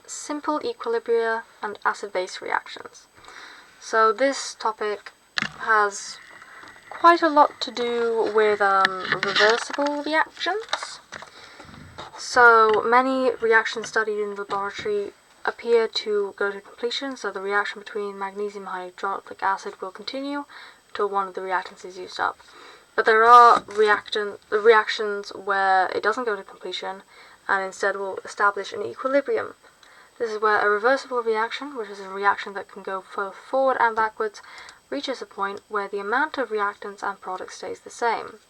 simple equilibria and acid-base reactions. So this topic has quite a lot to do with reversible reactions. So many reactions studied in the laboratory appear to go to completion, so the reaction between magnesium hydroxide acid will continue until one of the reactants is used up. But there are reactions where it doesn't go to completion and instead will establish an equilibrium. This is where a reversible reaction, which is a reaction that can go both forward and backwards, reaches a point where the amount of reactants and products stays the same.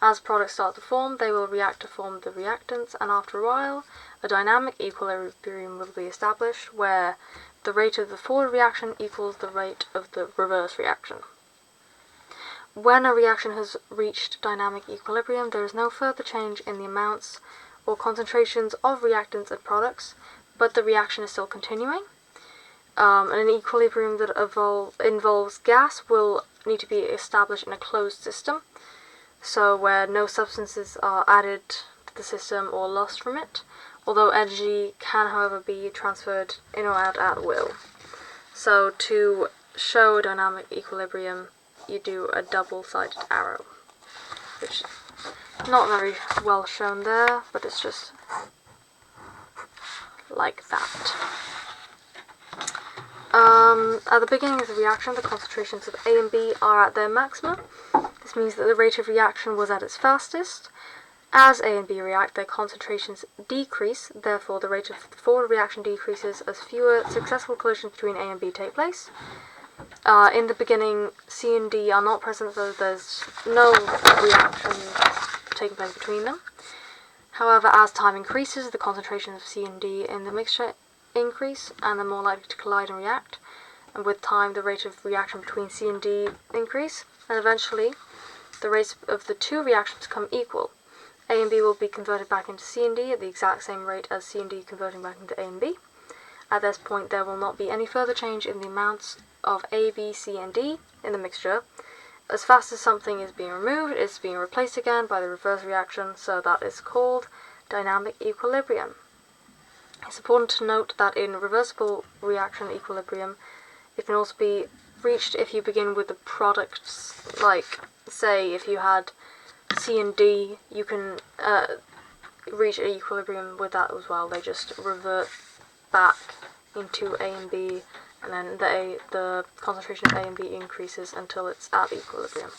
As products start to form, they will react to form the reactants, and after a while, a dynamic equilibrium will be established where the rate of the forward reaction equals the rate of the reverse reaction. When a reaction has reached dynamic equilibrium, there is no further change in the amounts or concentrations of reactants and products, but the reaction is still continuing. An equilibrium that involves gas will need to be established in a closed system, so where no substances are added to the system or lost from it, although energy can, however, be transferred in or out at will. So to show a dynamic equilibrium, you do a double-sided arrow, which is not very well shown there, but it's just like that. At the beginning of the reaction, the concentrations of A and B are at their maximum. This means that the rate of reaction was at its fastest. As A and B react, their concentrations decrease, therefore the rate of the forward reaction decreases as fewer successful collisions between A and B take place. In the beginning, C and D are not present, so there's no reaction taking place between them. However, as time increases, the concentrations of C and D in the mixture increase, and they're more likely to collide and react. And with time, the rate of reaction between C and D increase, and eventually, the rates of the two reactions become equal. A and B will be converted back into C and D at the exact same rate as C and D converting back into A and B. At this point, there will not be any further change in the amounts of A, B, C, and D in the mixture. As fast as something is being removed, it's being replaced again by the reverse reaction, so that is called dynamic equilibrium. It's important to note that in reversible reaction equilibrium, it can also be reached if you begin with the products, like, say, if you had C and D, you can reach an equilibrium with that as well. They just revert back into A and B, and then the concentration of A and B increases until it's at equilibrium.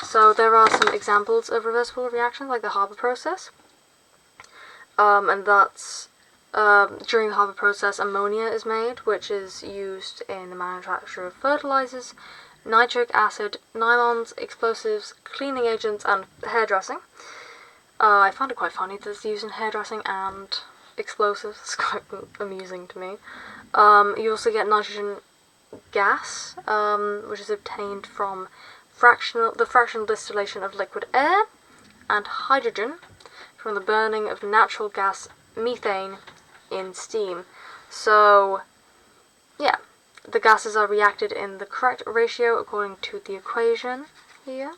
So there are some examples of reversible reactions, like the Haber process, and that's during the Haber process, ammonia is made, which is used in the manufacture of fertilizers, nitric acid, nylons, explosives, cleaning agents, and hairdressing. I found it quite funny that it's used in hairdressing and explosives. It's quite amusing to me. You also get nitrogen gas, which is obtained from the fractional distillation of liquid air, and hydrogen from the burning of natural gas methane in steam. So, yeah, the gases are reacted in the correct ratio according to the equation here.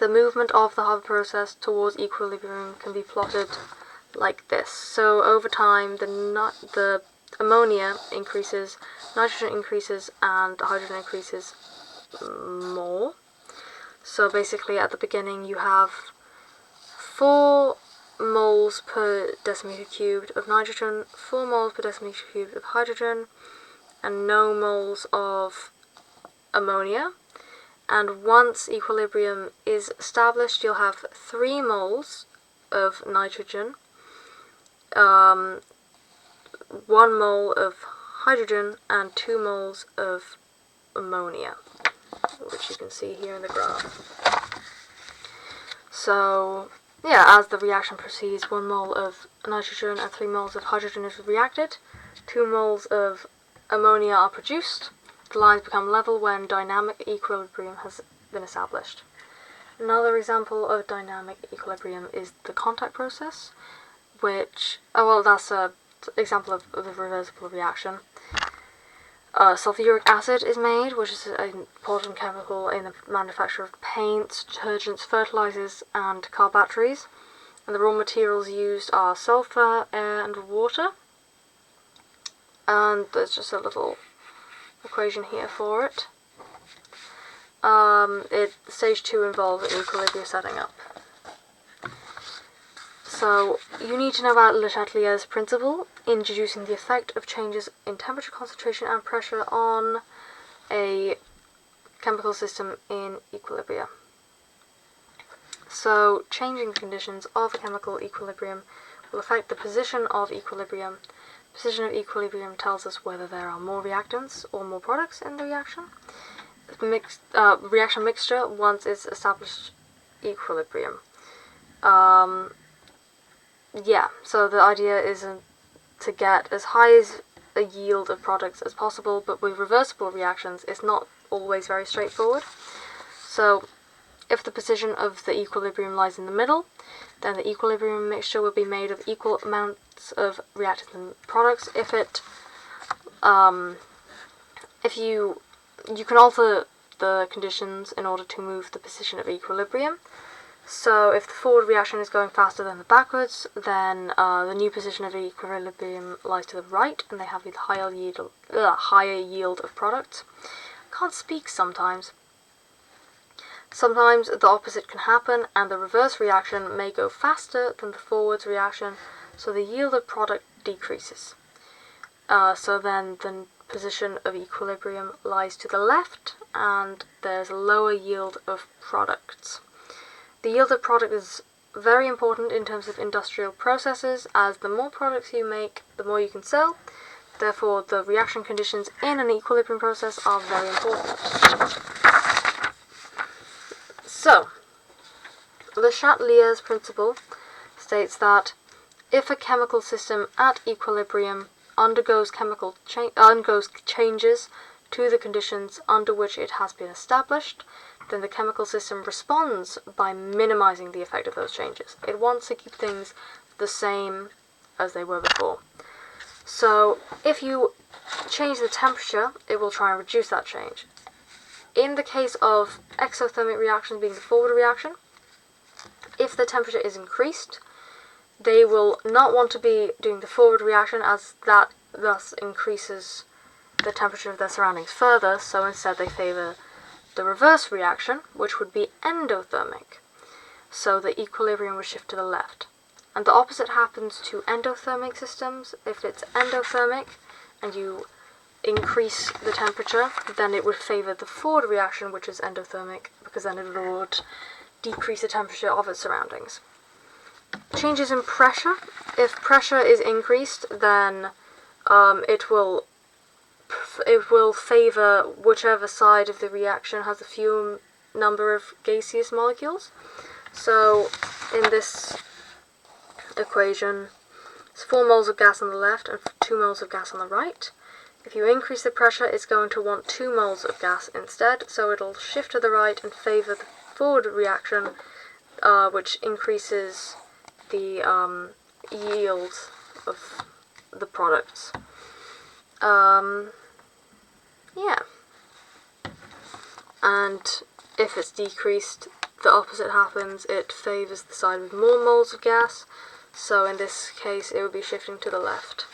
The movement of the Haber process towards equilibrium can be plotted like this. So over time, the ammonia increases, nitrogen increases, and hydrogen increases more. So basically, at the beginning, you have 4 moles per decimeter cubed of nitrogen, 4 moles per decimeter cubed of hydrogen, and no moles of ammonia. And once equilibrium is established, you'll have 3 moles of nitrogen, 1 mole of hydrogen, and 2 moles of ammonia, which you can see here in the graph. So, yeah, as the reaction proceeds, 1 mole of nitrogen and 3 moles of hydrogen is reacted, 2 moles of ammonia are produced. The lines become level when dynamic equilibrium has been established. Another example of dynamic equilibrium is the contact process, which, that's an example of the reversible reaction. Sulfuric acid is made, which is an important chemical in the manufacture of paints, detergents, fertilizers, and car batteries. And the raw materials used are sulfur, air, and water. And there's just a little equation here for it. Stage 2 involves an equilibrium setting up. So you need to know about Le Chatelier's principle, introducing the effect of changes in temperature, concentration, and pressure on a chemical system in equilibria. So changing conditions of a chemical equilibrium will affect the position of equilibrium. Position of equilibrium tells us whether there are more reactants or more products in the reaction. Reaction mixture once it's established equilibrium. So the idea is to get as high as a yield of products as possible, but with reversible reactions it's not always very straightforward. So if the position of the equilibrium lies in the middle, then the equilibrium mixture will be made of equal amounts of reactants and products. You can alter the conditions in order to move the position of equilibrium. So if the forward reaction is going faster than the backwards, then the new position of equilibrium lies to the right, and they have a higher yield of products. Can't speak sometimes. Sometimes the opposite can happen, and the reverse reaction may go faster than the forwards reaction, so the yield of product decreases. So then the position of equilibrium lies to the left, and there's a lower yield of products. The yield of product is very important in terms of industrial processes, as the more products you make, the more you can sell. Therefore, the reaction conditions in an equilibrium process are very important. So, Le Chatelier's principle states that if a chemical system at equilibrium undergoes changes to the conditions under which it has been established, then the chemical system responds by minimizing the effect of those changes. It wants to keep things the same as they were before. So if you change the temperature, it will try and reduce that change. In the case of exothermic reactions being the forward reaction, if the temperature is increased, they will not want to be doing the forward reaction, as that thus increases the temperature of their surroundings further, so instead they favor the reverse reaction, which would be endothermic. So the equilibrium would shift to the left. And the opposite happens to endothermic systems. If it's endothermic and you increase the temperature, then it would favor the forward reaction, which is endothermic, because then it would decrease the temperature of its surroundings. Changes in pressure. If pressure is increased, then it will favor whichever side of the reaction has the fewer number of gaseous molecules. So in this equation, it's 4 moles of gas on the left and 2 moles of gas on the right. If you increase the pressure, it's going to want 2 moles of gas instead, so it'll shift to the right and favor the forward reaction, which increases the yield of the products. And if it's decreased, the opposite happens. It favors the side with more moles of gas, so in this case it would be shifting to the left.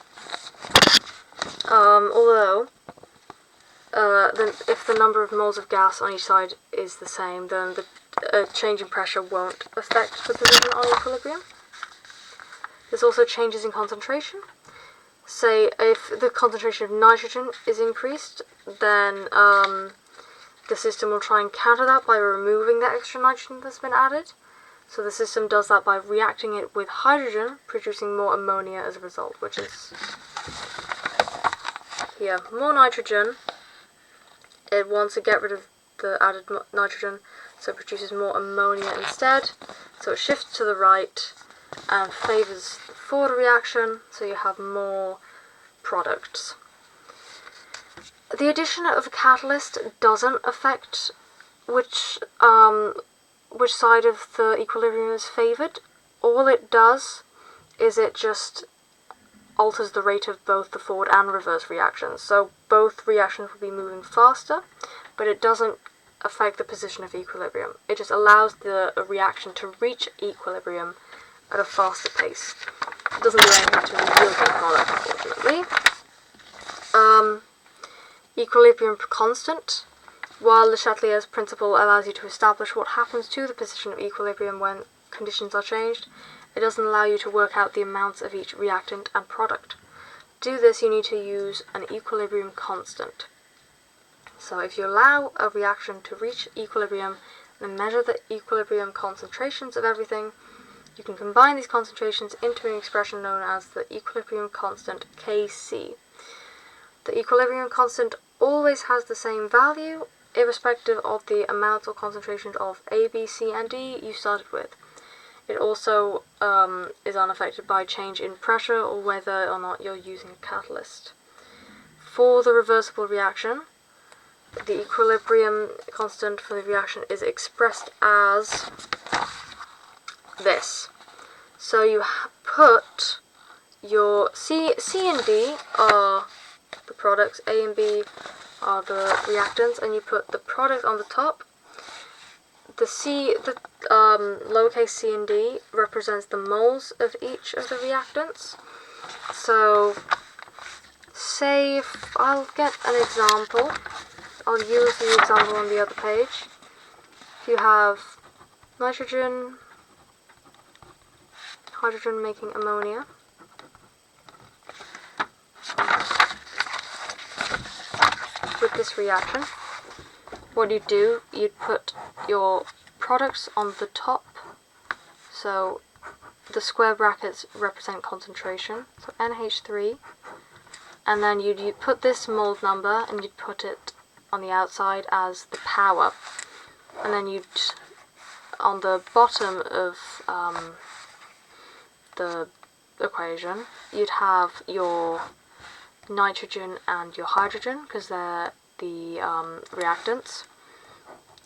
Although, then if the number of moles of gas on each side is the same, then the change in pressure won't affect the position on equilibrium. There's also changes in concentration. Say if the concentration of nitrogen is increased, then the system will try and counter that by removing the extra nitrogen that's been added. So the system does that by reacting it with hydrogen, producing more ammonia as a result, which is here. More nitrogen. It wants to get rid of the added nitrogen, so it produces more ammonia instead. So it shifts to the right and favors the forward reaction, so you have more products. The addition of a catalyst doesn't affect which side of the equilibrium is favoured. All it does is it just alters the rate of both the forward and reverse reactions. So both reactions will be moving faster, but it doesn't affect the position of equilibrium. It just allows the reaction to reach equilibrium at a faster pace. It doesn't do anything to yield the product, unfortunately. Equilibrium constant. While Le Chatelier's principle allows you to establish what happens to the position of equilibrium when conditions are changed, it doesn't allow you to work out the amounts of each reactant and product. To do this, you need to use an equilibrium constant. So if you allow a reaction to reach equilibrium and measure the equilibrium concentrations of everything, you can combine these concentrations into an expression known as the equilibrium constant Kc. The equilibrium constant always has the same value, irrespective of the amounts or concentrations of A, B, C, and D you started with. It also is unaffected by change in pressure or whether or not you're using a catalyst. For the reversible reaction, the equilibrium constant for the reaction is expressed as this. So you put your C and D are the products, A and B are the reactants, and you put the product on the top. The lowercase c and d represents the moles of each of the reactants. So, say if I'll get an example, I'll use the example on the other page. If you have nitrogen, hydrogen making ammonia, with this reaction, what you do, you'd put your products on the top, so the square brackets represent concentration, so NH3, and then you'd put this mold number and you'd put it on the outside as the power, and then you'd, on the bottom of the equation, you'd have your nitrogen and your hydrogen, because they're the reactants.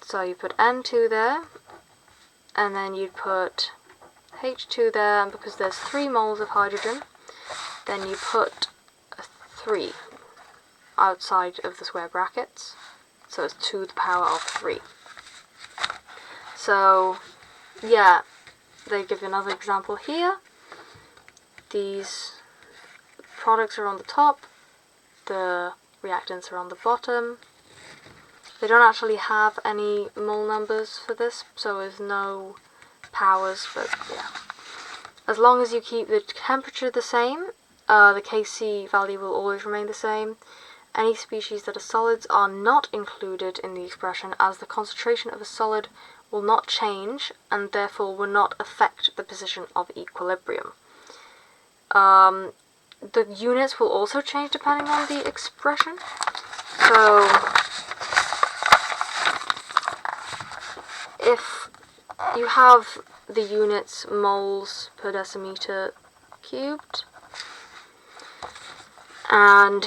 So you put N2 there, and then you'd put H2 there, and because there's 3 moles of hydrogen, then you put a 3 outside of the square brackets, so it's to the power of 3. So, yeah, they give you another example here. These products are on the top, the reactants are on the bottom. They don't actually have any mole numbers for this, so there's no powers, but yeah. As long as you keep the temperature the same, the Kc value will always remain the same. Any species that are solids are not included in the expression, as the concentration of a solid will not change and therefore will not affect the position of equilibrium. The units will also change depending on the expression. So, if you have the units moles per decimeter cubed, and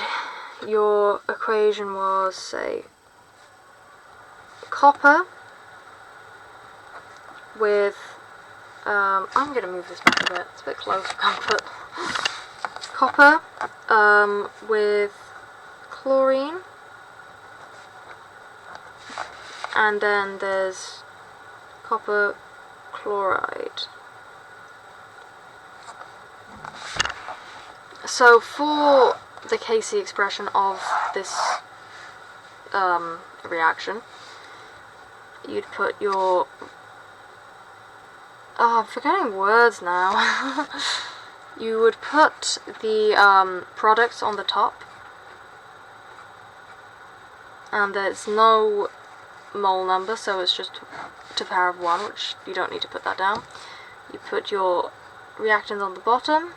your equation was, say, copper with, I'm going to move this back a bit, it's a bit close for comfort. Copper with chlorine, and then there's copper chloride. So for the Kc expression of this reaction, you'd put your, I'm forgetting words now. You would put the products on the top, and there's no mole number, so it's just to the power of 1, which you don't need to put that down. You put your reactants on the bottom,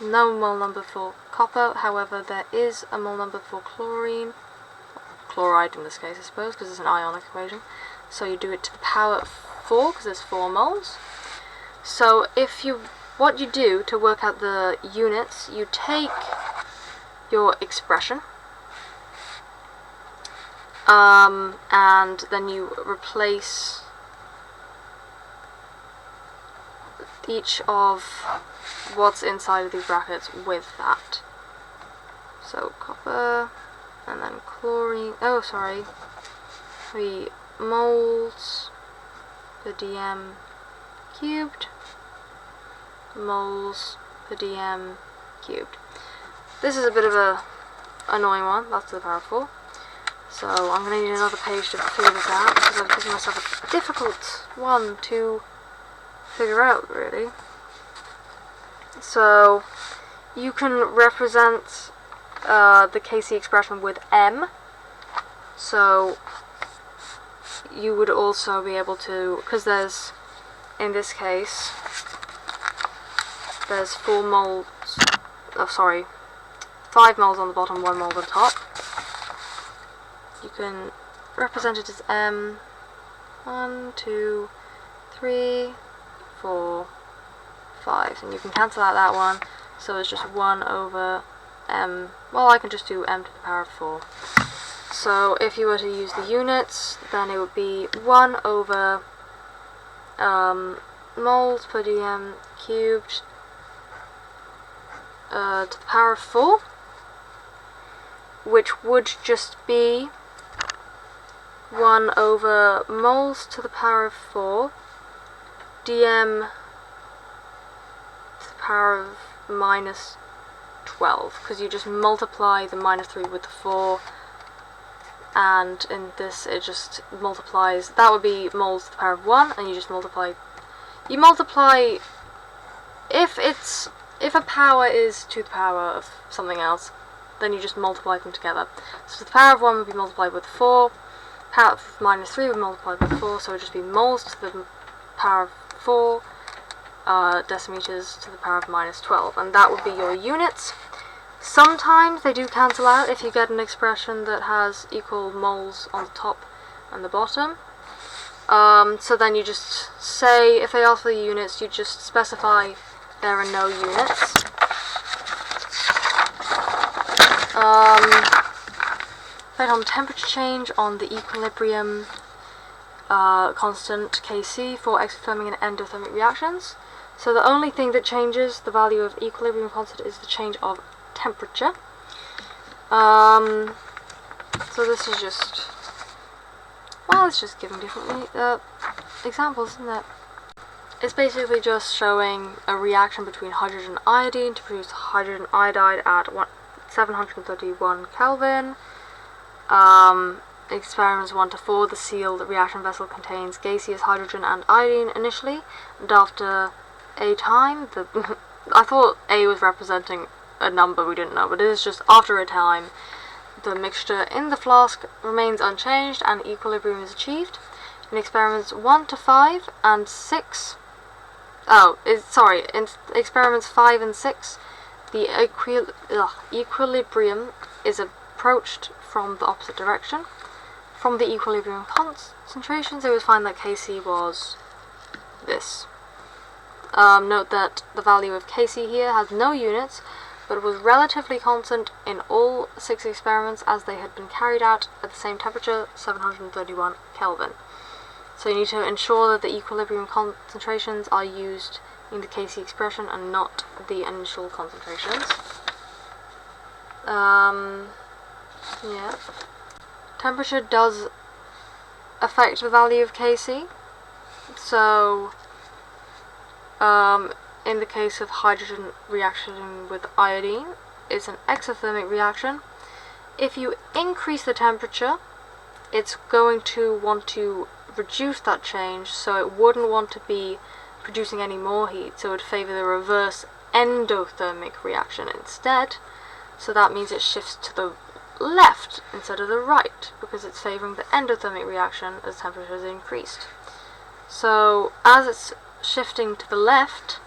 no mole number for copper, however there is a mole number for chlorine, chloride in this case I suppose, because it's an ionic equation, so you do it to the power of 4, because there's 4 moles. So what you do to work out the units, you take your expression, and then you replace each of what's inside of these brackets with that. So copper, and then chlorine, 3 moles per dm cubed, moles per dm cubed. This is a bit of a annoying one, that's to the power of 4. So I'm going to need another page to figure this out, because I've given myself a difficult one to figure out, really. So you can represent the Kc expression with m. So you would also be able to, because there's, in this case, there's 5 moles on the bottom, 1 mole on the top. You can represent it as m. 1, 2, 3, 4, 5, and you can cancel out that one, so it's just 1 over m. Well, I can just do m to the power of 4. So if you were to use the units, then it would be 1 over moles per dm cubed to the power of 4, which would just be 1 over moles to the power of 4 dm to the power of minus 12, because you just multiply the minus 3 with the 4, and in this it just multiplies. That would be moles to the power of 1, and you just multiply. You multiply, if a power is to the power of something else, then you just multiply them together. So the power of 1 would be multiplied with 4, power of minus 3 would be multiplied with 4, so it would just be moles to the power of 4, decimeters to the power of minus 12, and that would be your units. Sometimes they do cancel out if you get an expression that has equal moles on the top and the bottom. So then you just say, if they ask for the units, you just specify there are no units. Right, on temperature change on the equilibrium constant Kc for exothermic and endothermic reactions. So the only thing that changes the value of equilibrium constant is the change of temperature. So this is just, well, it's just giving different examples, isn't it? It's basically just showing a reaction between hydrogen and iodine to produce hydrogen iodide at 731 Kelvin. Experiments 1 to 4, the sealed reaction vessel contains gaseous hydrogen and iodine initially, and after a time, I thought A was representing a number we didn't know, but it is just after a time, the mixture in the flask remains unchanged and equilibrium is achieved. In experiments 1 to 5 and 6, in experiments 5 and 6, the equilibrium is approached from the opposite direction. From the equilibrium concentrations, it was found that Kc was this. Note that the value of Kc here has no units, but was relatively constant in all 6 experiments as they had been carried out at the same temperature, 731 Kelvin. So you need to ensure that the equilibrium concentrations are used in the Kc expression and not the initial concentrations. Yeah. Temperature does affect the value of Kc. So, in the case of hydrogen reaction with iodine, it's an exothermic reaction. If you increase the temperature, it's going to want to reduce that change, so it wouldn't want to be producing any more heat, so it would favour the reverse endothermic reaction instead. So that means it shifts to the left instead of the right, because it's favouring the endothermic reaction as temperature is increased. So as it's shifting to the left,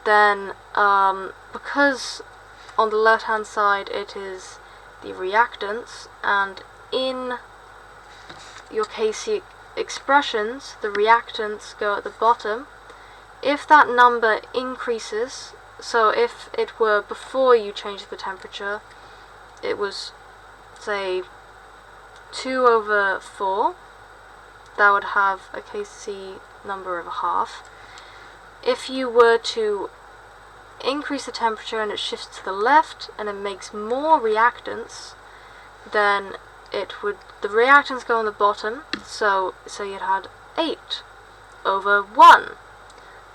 then because on the left hand side it is the reactants, and in your Kc expressions the reactants go at the bottom, if that number increases, so if it were before you changed the temperature, it was, say, 2 over 4, that would have a Kc number of a half. If you were to increase the temperature and it shifts to the left and it makes more reactants, then it would, the reactants go on the bottom, so you'd had 8 over 1.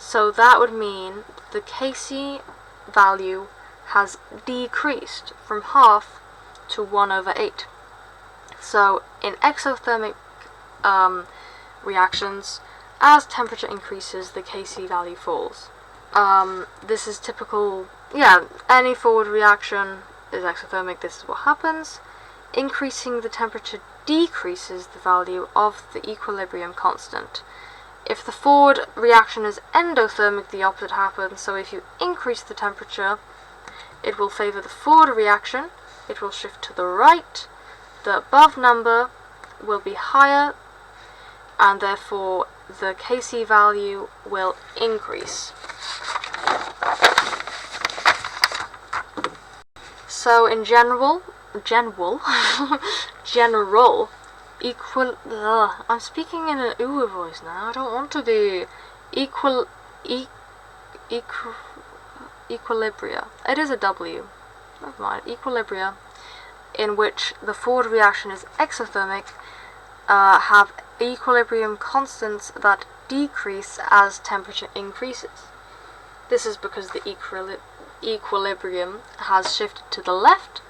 So that would mean the Kc value has decreased from half to 1/8. So in exothermic reactions, as temperature increases, the Kc value falls. This is typical, any forward reaction is exothermic, this is what happens. Increasing the temperature decreases the value of the equilibrium constant. If the forward reaction is endothermic, the opposite happens. So if you increase the temperature, it will favor the forward reaction, it will shift to the right, the above number will be higher, and therefore the Kc value will increase. So in general, I'm speaking in an ooh voice now, I don't want to be. Equilibria. It is a W. Never mind. Equilibria, in which the forward reaction is exothermic, have equilibrium constants that decrease as temperature increases. This is because the equilibrium has shifted to the left,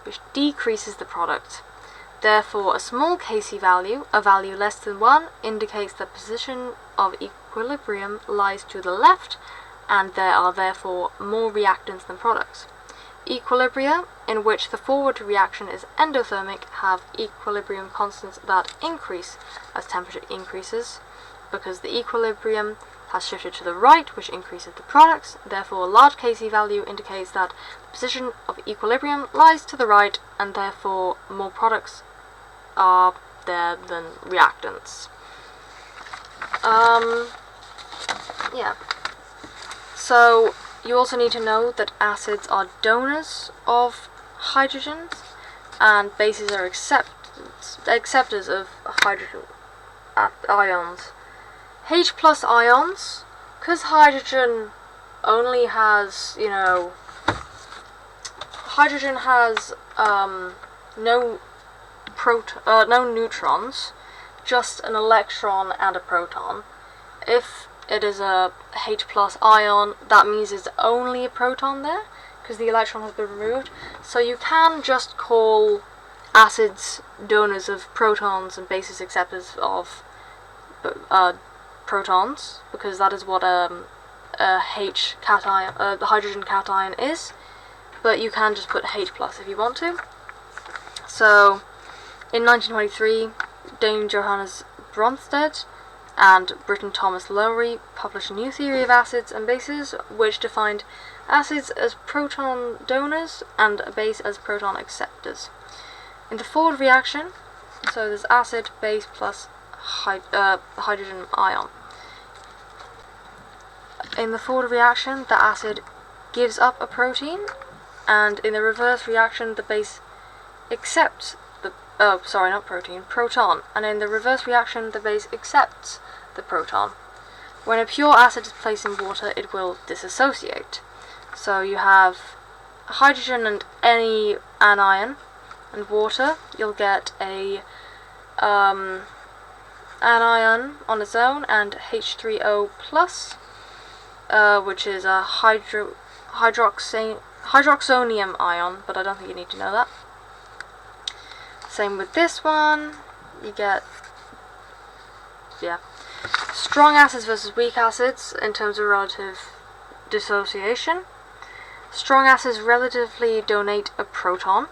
which decreases the product. Therefore, a small Kc value, a value less than 1, indicates that position of equilibrium lies to the left, and there are therefore more reactants than products. Equilibria, in which the forward reaction is endothermic, have equilibrium constants that increase as temperature increases, because the equilibrium has shifted to the right, which increases the products. Therefore, a large Kc value indicates that the position of equilibrium lies to the right, and therefore more products are there than reactants. So you also need to know that acids are donors of hydrogens, and bases are acceptors of hydrogen ions. H plus ions, because hydrogen only has, hydrogen has no neutrons, just an electron and a proton. If it is a H plus ion, that means it's only a proton there, because the electron has been removed. So you can just call acids donors of protons and bases acceptors of protons, because that is what a H cation, the hydrogen cation is. But you can just put H plus if you want to. So in 1923, Dane Johannes Bronsted and Briton Thomas Lowry published a new theory of acids and bases, which defined acids as proton donors and a base as proton acceptors. In the forward reaction, so there's acid, base plus hydrogen ion. In the forward reaction, the acid gives up a protein, and in the reverse reaction, the base accepts the proton, and in the reverse reaction, the base accepts the proton. When a pure acid is placed in water, it will dissociate. So you have hydrogen and any anion and water, you'll get a anion on its own and H3O plus, which is a hydroxonium ion, but I don't think you need to know that. Same with this one, you get, strong acids versus weak acids in terms of relative dissociation. Strong acids relatively donate a proton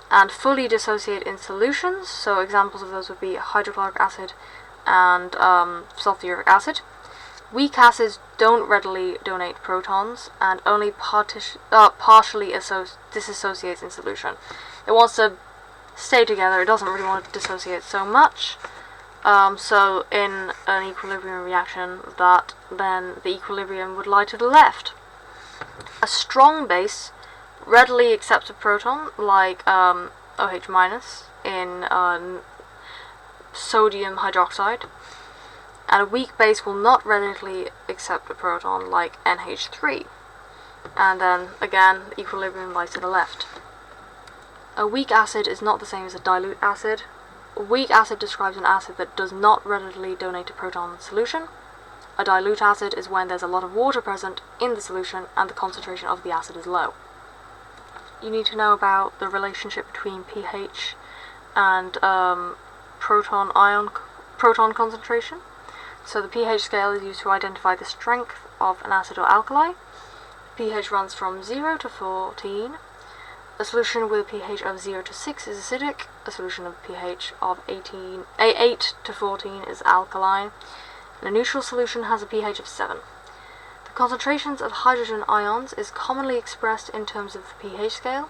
and fully dissociate in solutions, so examples of those would be hydrochloric acid and sulfuric acid. Weak acids don't readily donate protons and only partially disassociates in solution. It wants to stay together, it doesn't really want to dissociate so much. So in an equilibrium reaction, then the equilibrium would lie to the left. A strong base readily accepts a proton, like OH minus in sodium hydroxide, and a weak base will not readily accept a proton, like NH3. And then again, the equilibrium lies to the left. A weak acid is not the same as a dilute acid. A weak acid describes an acid that does not readily donate a proton in solution. A a dilute acid is when there's a lot of water present in the solution and the concentration of the acid is low. You need to know about the relationship between pH and proton concentration. So the pH scale is used to identify the strength of an acid or alkali. pH runs from 0 to 14. A solution with a pH of 0 to 6 is acidic. A solution of pH of 8 to 14 is alkaline. And a neutral solution has a pH of 7. The concentrations of hydrogen ions is commonly expressed in terms of the pH scale.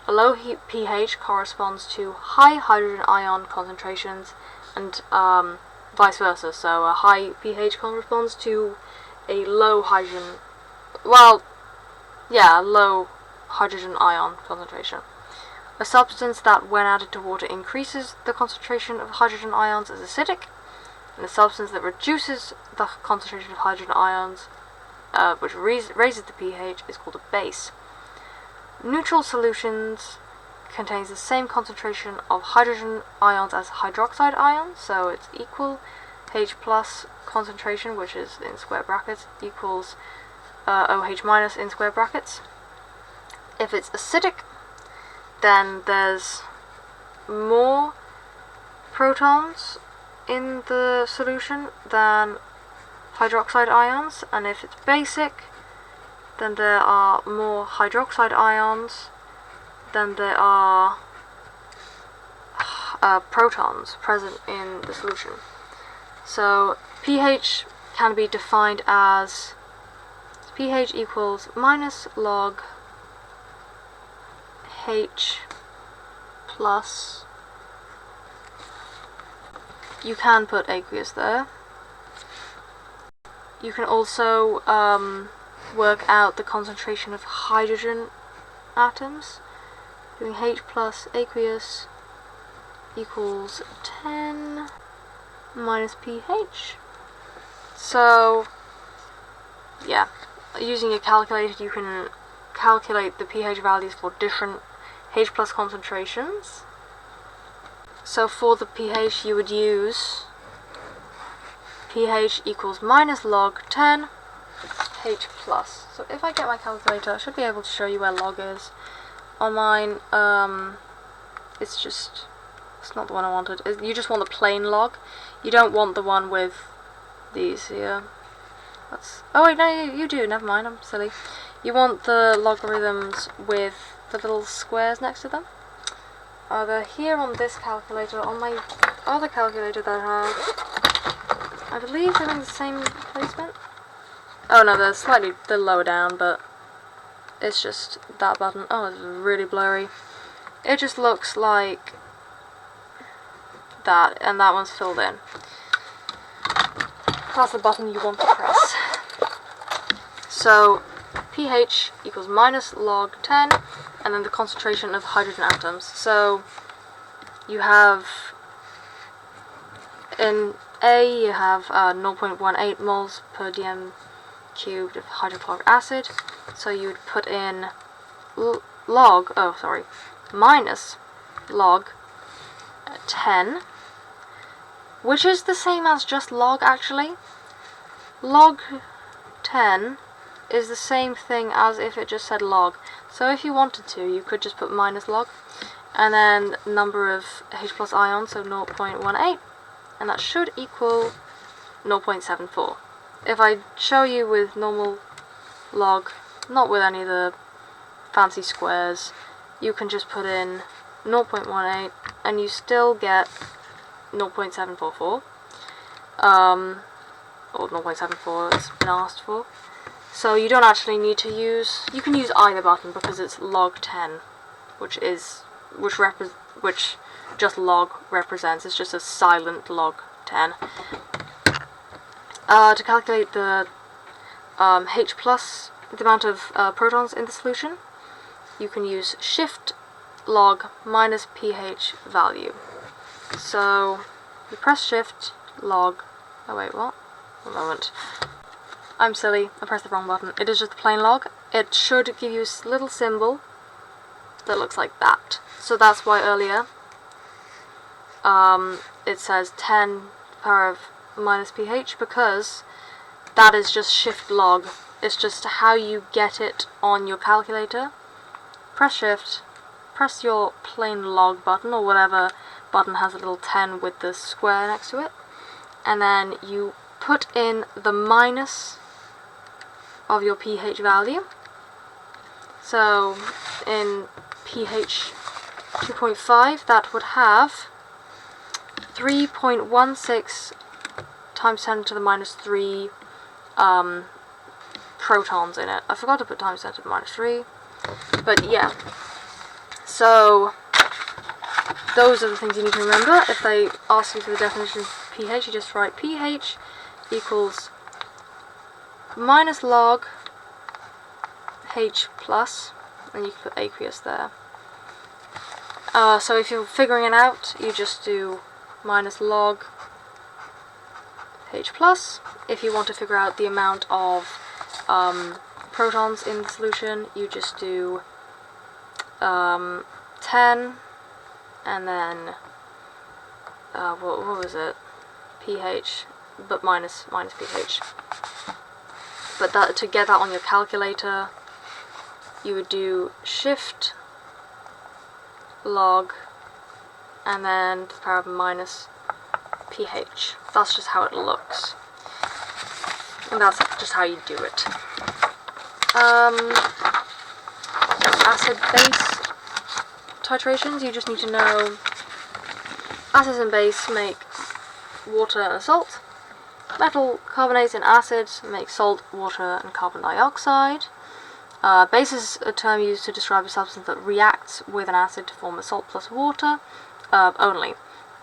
A low pH corresponds to high hydrogen ion concentrations and vice versa. So a high pH corresponds to a low hydrogen, low hydrogen ion concentration. A substance that when added to water increases the concentration of hydrogen ions is acidic, and a substance that reduces the concentration of hydrogen ions, which raises the pH, is called a base. Neutral solutions contains the same concentration of hydrogen ions as hydroxide ions, so it's equal. H plus concentration, which is in square brackets, equals OH minus in square brackets. If it's acidic, then there's more protons in the solution than hydroxide ions, and if it's basic, then there are more hydroxide ions than there are protons present in the solution. So pH can be defined as pH equals minus log H plus, you can put aqueous there. You can also work out the concentration of hydrogen atoms. Doing H plus aqueous equals 10 minus pH. So, yeah, using a calculator you can calculate the pH values for different H plus concentrations. So for the pH you would use pH equals minus log 10 H plus. So if I get my calculator, I should be able to show you where log is. On mine, it's not the one I wanted. You just want the plain log. You don't want the one with these here. Oh wait, no, you do, never mind, I'm silly. You want the logarithms with the little squares next to them. They're here on this calculator. On my other calculator that I have, I believe they're in the same placement. Oh no, they're lower down, but it's just that button. Oh, it's really blurry. It just looks like that, and that one's filled in. That's the button you want to press. So pH equals minus log 10, and then the concentration of hydrogen atoms. So you have, in A, you have 0.18 moles per dm cubed of hydrochloric acid. So you would put in minus log 10, which is the same as just log actually. Log 10 is the same thing as if it just said log. So if you wanted to, you could just put minus log, and then number of H plus ions, so 0.18, and that should equal 0.74. If I show you with normal log, not with any of the fancy squares, you can just put in 0.18 and you still get 0.744, or 0.74 it's been asked for. So you don't actually need to use, you can use either button because it's log 10, which just log represents, it's just a silent log 10. To calculate the H plus, the amount of protons in the solution, you can use shift log minus pH value. So you press shift log, oh wait, what? One moment. I'm silly, I pressed the wrong button. It is just the plain log. It should give you a little symbol that looks like that. So that's why earlier it says 10 power of minus pH, because that is just shift log. It's just how you get it on your calculator. Press shift, press your plain log button, or whatever button has a little 10 with the square next to it, and then you put in the minus of your pH value. So in pH 2.5, that would have 3.16 times 10 to the minus 3 protons in it. I forgot to put times 10 to the minus 3, but yeah. So those are the things you need to remember. If they ask you for the definition of pH, you just write pH equals minus log H plus, and you can put aqueous there. So if you're figuring it out, you just do minus log H plus. If you want to figure out the amount of protons in the solution, you just do 10, and then what was it? pH, but minus pH. But that, to get that on your calculator, you would do shift log and then to the power of minus pH. That's just how it looks, and that's just how you do it. Acid-base titrations, you just need to know acids and base make water and salt. Metal carbonates and acids make salt, water, and carbon dioxide. Base is a term used to describe a substance that reacts with an acid to form a salt plus water only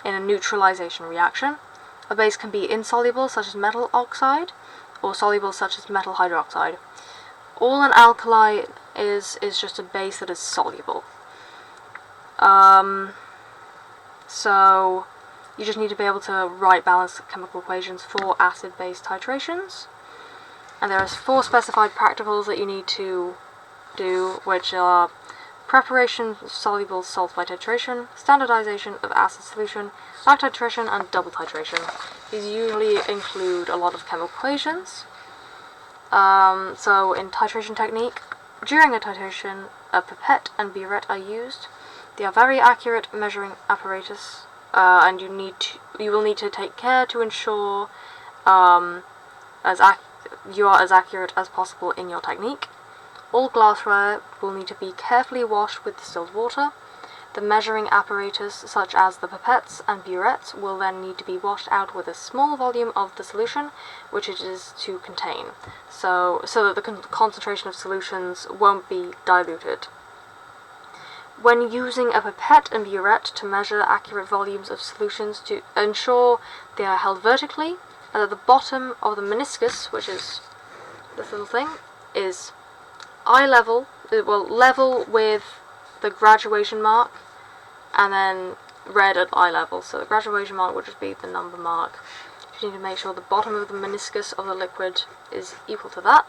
in a neutralization reaction. A base can be insoluble, such as metal oxide, or soluble, such as metal hydroxide. All an alkali is just a base that is soluble. So you just need to be able to write balanced chemical equations for acid-base titrations. And there are 4 specified practicals that you need to do, which are preparation of soluble salts by titration, standardization of acid solution, back titration, and double titration. These usually include a lot of chemical equations. So in titration technique, during a titration, a pipette and burette are used. They are very accurate measuring apparatus, and you will need to take care to ensure you are as accurate as possible in your technique. All glassware will need to be carefully washed with distilled water. The measuring apparatus, such as the pipettes and burettes, will then need to be washed out with a small volume of the solution which it is to contain, so that the concentration of solutions won't be diluted. When using a pipette and burette to measure accurate volumes of solutions, to ensure they are held vertically, and at the bottom of the meniscus, which is this little thing, is eye level, level with the graduation mark, and then red at eye level. So the graduation mark would just be the number mark. You need to make sure the bottom of the meniscus of the liquid is equal to that.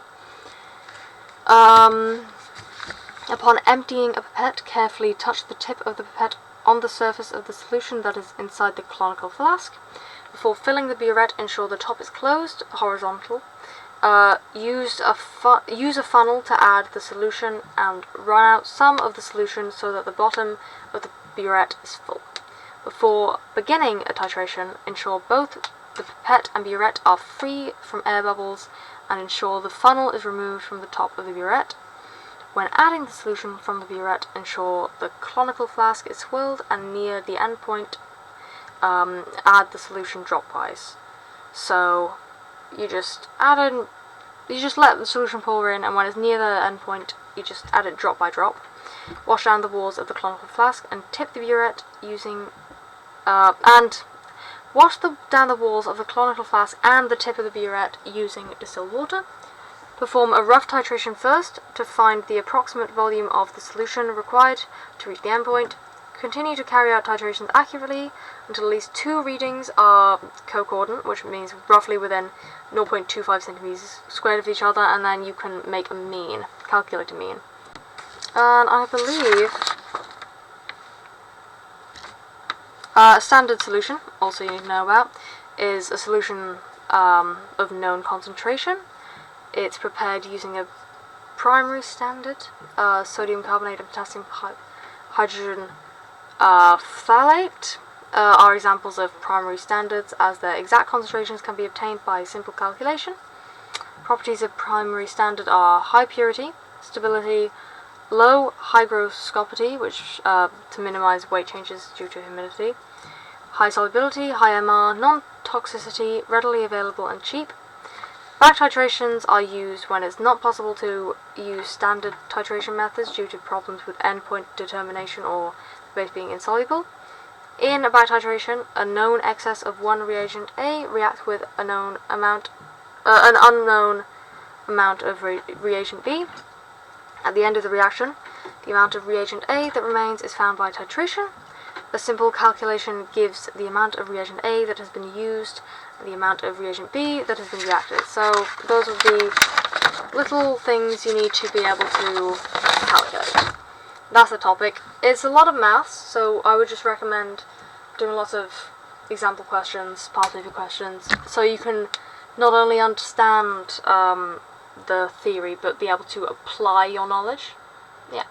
Upon emptying a pipette, carefully touch the tip of the pipette on the surface of the solution that is inside the conical flask. Before filling the burette, ensure the top is closed, horizontal. Use a funnel to add the solution and run out some of the solution so that the bottom of the burette is full. Before beginning a titration, ensure both the pipette and burette are free from air bubbles, and ensure the funnel is removed from the top of the burette. When adding the solution from the burette, ensure the conical flask is swilled, and near the end point, add the solution dropwise. So you just let the solution pour in, and when it's near the end point, you just add it drop by drop. Wash down the walls of the conical flask and tip the burette using down the walls of the conical flask and the tip of the burette using distilled water. Perform a rough titration first to find the approximate volume of the solution required to reach the endpoint. Continue to carry out titrations accurately until at least 2 readings are co-coordinate, which means roughly within 0.25 centimeters squared of each other, and then you can make a mean, calculate a mean. And I believe a standard solution, also you need to know about, is a solution of known concentration. It's prepared using a primary standard, sodium carbonate and potassium hydrogen phthalate are examples of primary standards, as their exact concentrations can be obtained by simple calculation. Properties of primary standard are high purity, stability, low hygroscopity, which to minimize weight changes due to humidity, high solubility, high MR, non-toxicity, readily available and cheap. Back titrations are used when it's not possible to use standard titration methods due to problems with endpoint determination or the base being insoluble. In a back titration, a known excess of one reagent A reacts with an unknown amount of reagent B. At the end of the reaction, the amount of reagent A that remains is found by titration. A simple calculation gives the amount of reagent A that has been used and the amount of reagent B that has been reacted. So those are the little things you need to be able to calculate. That's the topic. It's a lot of maths, so I would just recommend doing lots of example questions, past paper questions, so you can not only understand the theory, but be able to apply your knowledge. Yeah.